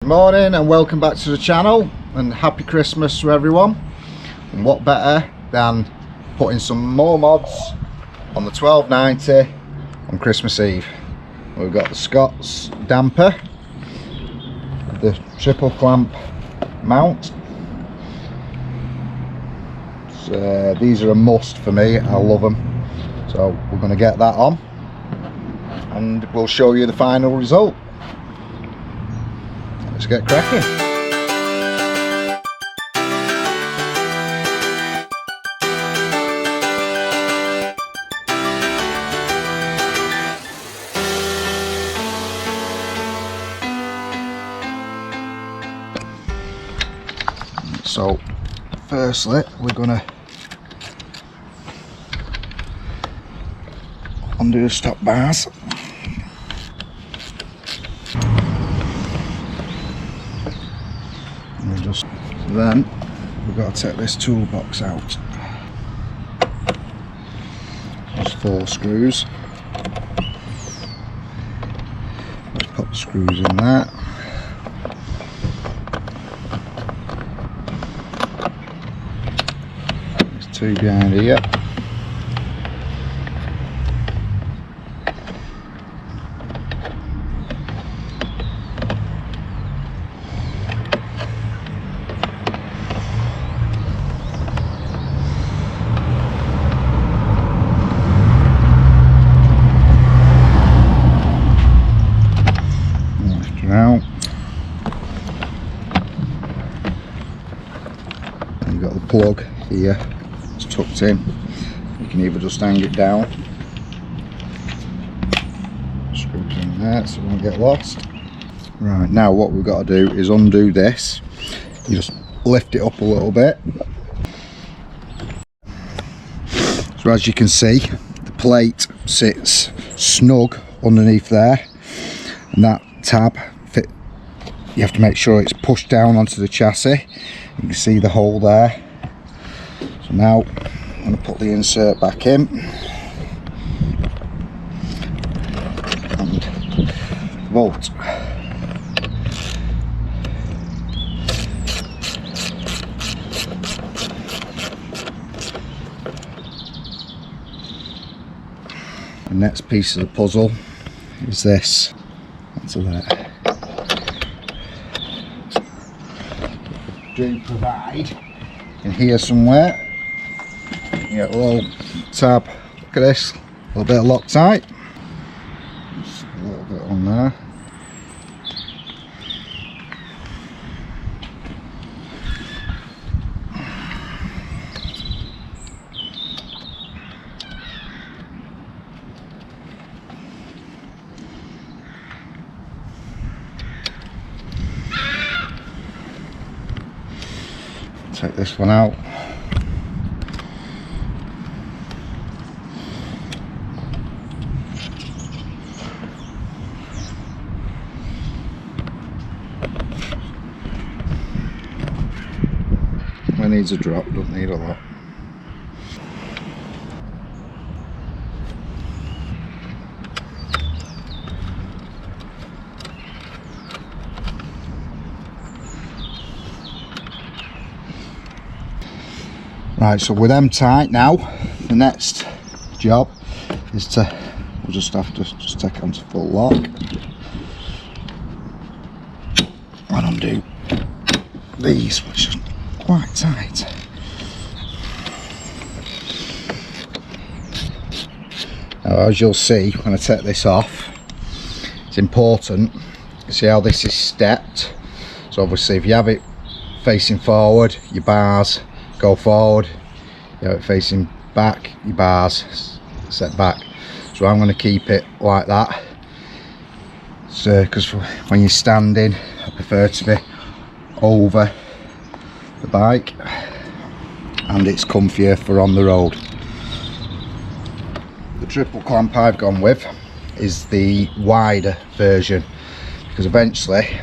morning and welcome back to the channel, and happy Christmas to everyone. And what better than putting some more mods on the 1290 on Christmas Eve. We've got the Scott's damper, the triple clamp mount. So, these are a must for me, I love them. So we're going to get that on and we'll show you the final result. Let's get cracking. So firstly we're going to undo the stop bars. Then we've got to take this toolbox out. There's 4 screws. Let's put the screws in there. There's 2 behind here. Out. And you've got the plug here, it's tucked in. You can either just hang it down, screws in there so it won't get lost. Right, now what we've got to do is undo this. You just lift it up a little bit. So as you can see, the plate sits snug underneath there, and that tab you have to make sure it's pushed down onto the chassis. You can see the hole there. So now I'm going to put the insert back in and bolt. The next piece of the puzzle is this. Onto there. Do provide in here somewhere. You get a little tab. Look at this. A little bit of Loctite. Just a little bit on there. Take this one out. It needs a drop, doesn't need a lot. Right, so with them tight now, the next job is we'll just have to take it onto full lock and undo these, which are quite tight. Now, as you'll see when I take this off, it's important. You see how this is stepped. So obviously if you have it facing forward, your bars go forward. You have it facing back, your bars set back. So I'm going to keep it like that. So, because when you're standing, I prefer to be over the bike, and it's comfier for on the road. The triple clamp I've gone with is the wider version, because eventually,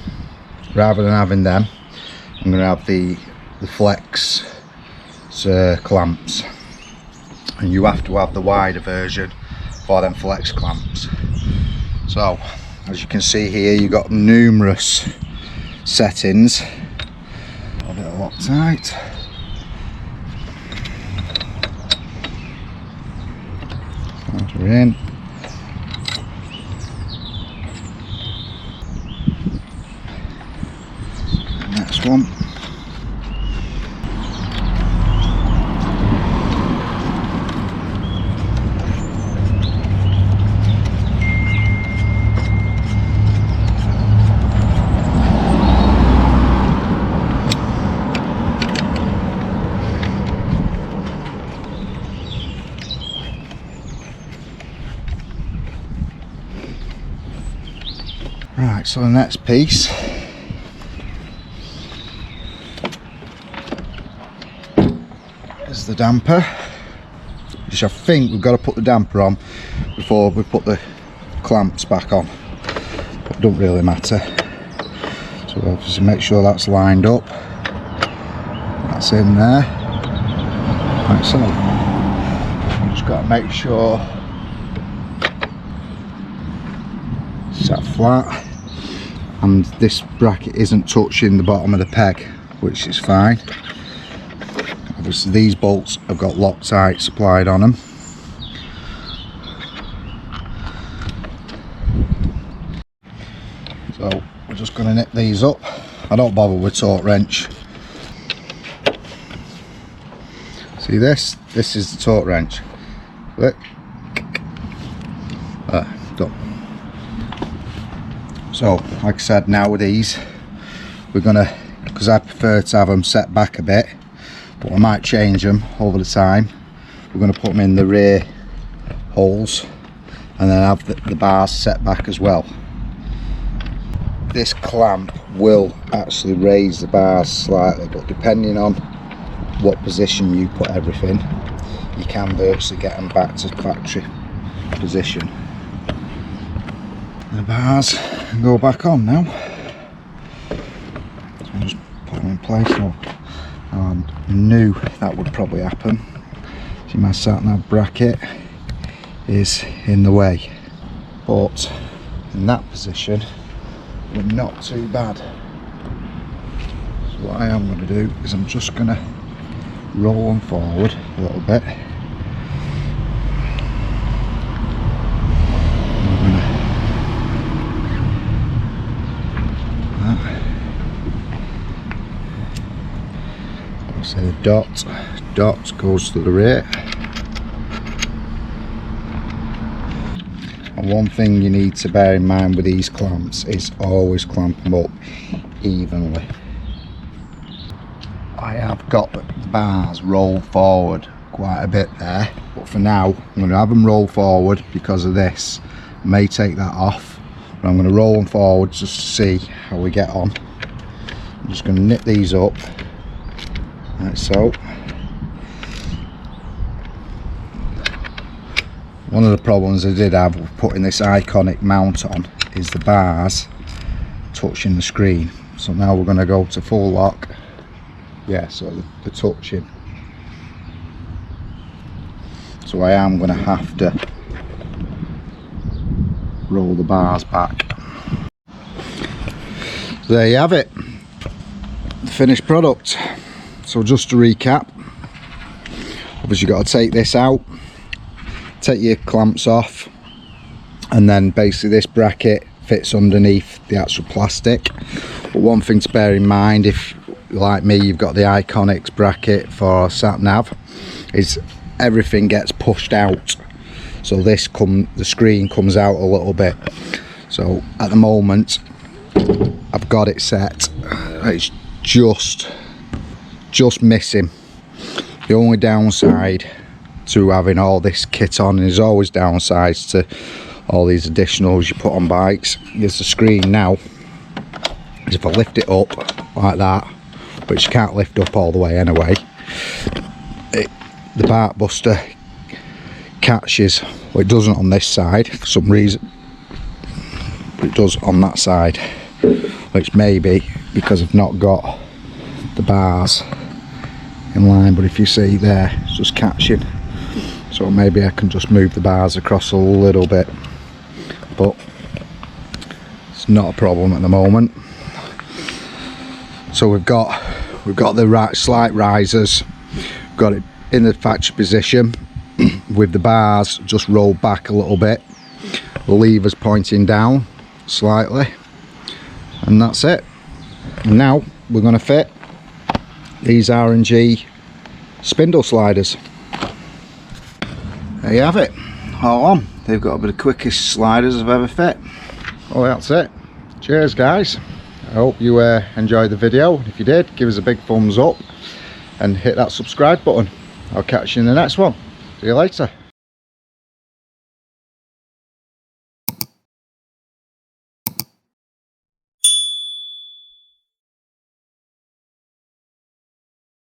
rather than having them, I'm going to have the flex clamps, and you have to have the wider version for them flex clamps. So as you can see here, you've got numerous settings. A bit of Loctite. We're in. Next one. Right, so the next piece is the damper, which I think we've got to put the damper on before we put the clamps back on, but it don't really matter. So we'll obviously make sure that's lined up, that's in there, like so. We've just got to make sure it's sat flat and this bracket isn't touching the bottom of the peg, which is fine. Obviously these bolts have got Loctite supplied on them. So we're just going to nip these up. I don't bother with torque wrench. See this? This is the torque wrench. Look. Done. So like I said, now with these we're gonna, because I prefer to have them set back a bit, but I might change them over the time. We're going to put them in the rear holes and then have the bars set back as well. This clamp will actually raise the bars slightly, but depending on what position you put everything, you can virtually get them back to factory position. The bars go back on now. So I'll just put them in place. I knew that would probably happen. See, my sat-nav bracket is in the way, but in that position we're not too bad. So what I am going to do is I'm just going to roll them forward a little bit. So the dot goes to the rear. And one thing you need to bear in mind with these clamps is always clamp them up evenly. I have got the bars rolled forward quite a bit there, but for now I'm going to have them roll forward because of this. I may take that off, but I'm going to roll them forward just to see how we get on. I'm just going to knit these up. Like so. One of the problems I did have with putting this iconic mount on is the bars touching the screen. So now we're going to go to full lock. Yeah, so the touching. So I am going to have to roll the bars back. So there you have it, the finished product. So just to recap, obviously you've got to take this out, take your clamps off, and then basically this bracket fits underneath the actual plastic. But one thing to bear in mind, if like me you've got the Iconics bracket for sat nav, is everything gets pushed out, so the screen comes out a little bit. So at the moment I've got it set, it's just missing. The only downside to having all this kit on, and there's always downsides to all these additionals you put on bikes, is the screen now. If I lift it up like that, which you can't lift up all the way anyway, the bark buster catches, well it doesn't on this side for some reason, but it does on that side, which may be because I've not got the bars in line. But if you see there, it's just catching, so maybe I can just move the bars across a little bit, but it's not a problem at the moment. So we've got the slight risers, got it in the factory position with the bars just rolled back a little bit, the levers pointing down slightly, and that's it. And now we're going to fit these R&G spindle sliders. There you have it, all on. They've got to be the quickest sliders I've ever fit. Well, that's it. Cheers guys, I hope you enjoyed the video. If you did, give us a big thumbs up and hit that subscribe button. I'll catch you in the next one. See you later.